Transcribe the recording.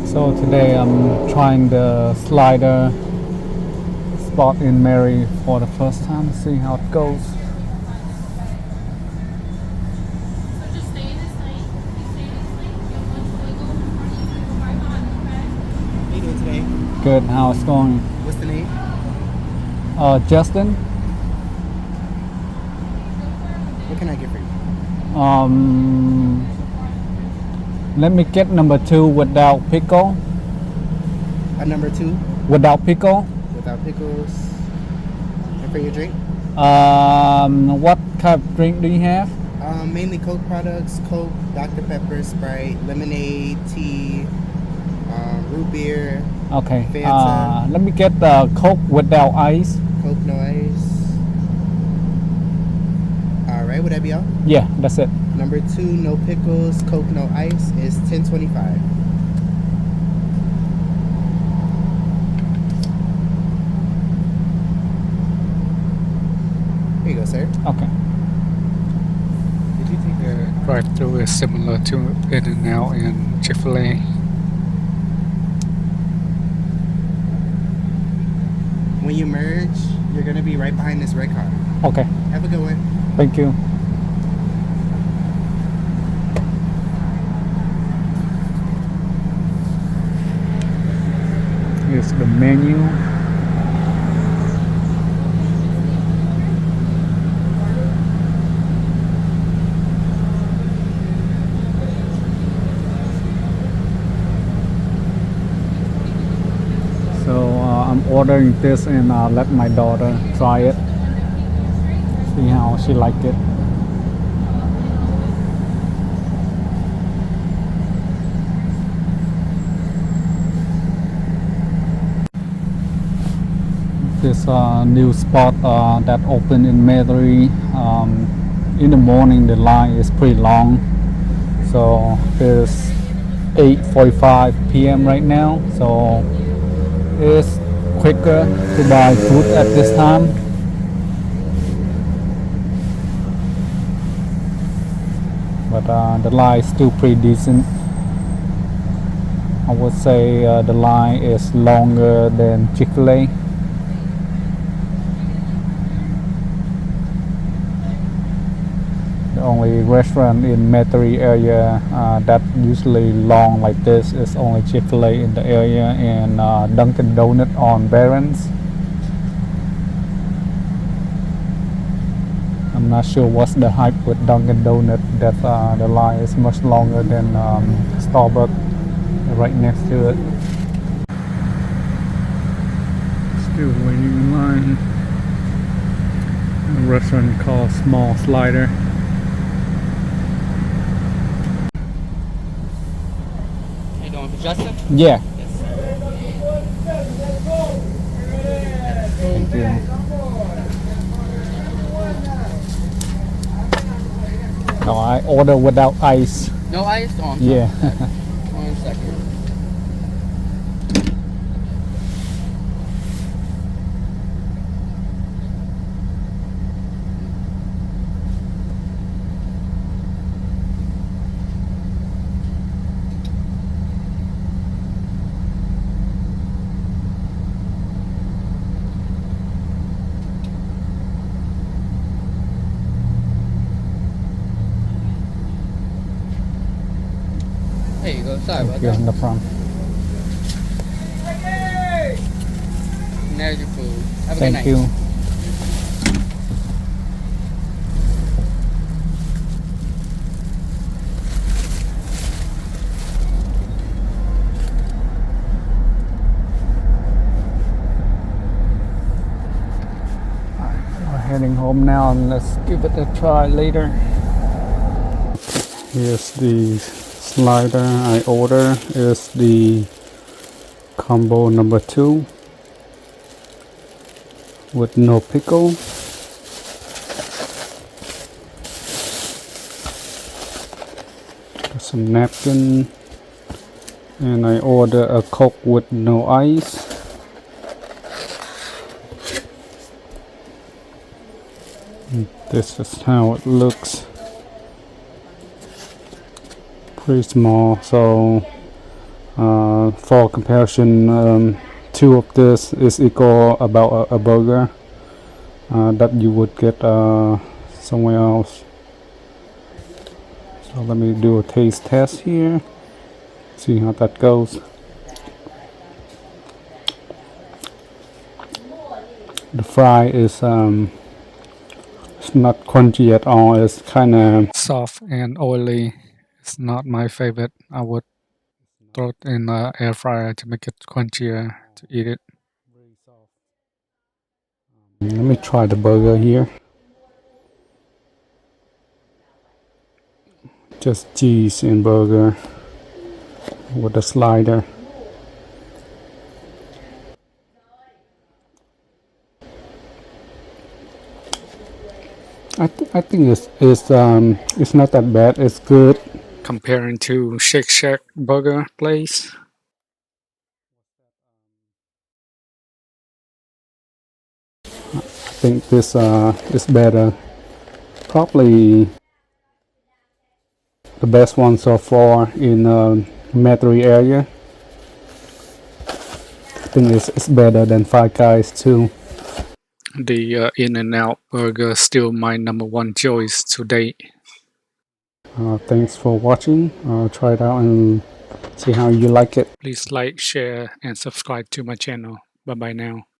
So today I'm trying the slider spot in Mary for the first time. See how it goes. So just stay in this lane. You stay in this lane. You have one wiggle in front of you and go right on, okay? How you doing today? Good. How it's going? What's the name? Justin. What can I get for you? Let me get number 2 without pickle. A number 2 Without pickle. without pickles. And for your drink? What kind of drink do you have? Mainly Coke products, Coke, Dr. Pepper, Sprite, lemonade, tea, root beer, Okay. Fanta. Let me get the Coke without ice. Coke no ice. Alright, would that be all? Yeah, that's it. Number 2, no pickles, Coke no ice is $10.25. Here you go, sir. Okay. Did you think the drive-thru is similar to In-N-Out and Chick-fil-A? When you merge, you're gonna be right behind this red car. Okay. Have a good one. Thank you. Here's the menu. So I'm ordering this and let my daughter try it. See how she liked it. This new spot that opened in Metairie. In the morning the line is pretty long, so it's 8:45 p.m. right now, so it's quicker to buy food at this time. But the line is still pretty decent. I would say the line is longer than Chick-fil-A. The only restaurant in Metairie area that usually long like this is only Chick-fil-A in the area and Dunkin' Donut on Barron's. I'm not sure what's the hype with Dunkin' Donut that the line is much longer than Starbucks right next to it. Still waiting in line. A restaurant called SMALLS Slider. How you doing, Justin? Yeah. Yes. Thank you. No, I order without ice. No ice? Oh, I'm Yeah. sorry. 1 second. There you go. Sorry about Here in that. the front. And there's your food. Have a good Thank night. you. We're heading home now and let's give it a try later. Here's the slider I order. Is the combo number 2 with no pickle. Got some napkin and I order a Coke with no ice. And this is how it looks. Pretty small, so For comparison, two of this is equal about a burger that you would get somewhere else. So let me do a taste test here, see how that goes. The fry is it's not crunchy at all. It's kind of Soft and oily. It's not my favorite. I would throw it in the air fryer to make it crunchier to eat it. let me try the burger here. Just cheese and burger with a slider. I think it's not that bad. It's good. Comparing to Shake Shack burger place, I think this is better. Probably the best one so far in Metairie area. I think it's better than Five Guys too. the In-N-Out burger still my number one choice to date. Thanks for watching. Try it out and see how you like it. Please like, share, and subscribe to my channel. Bye bye now.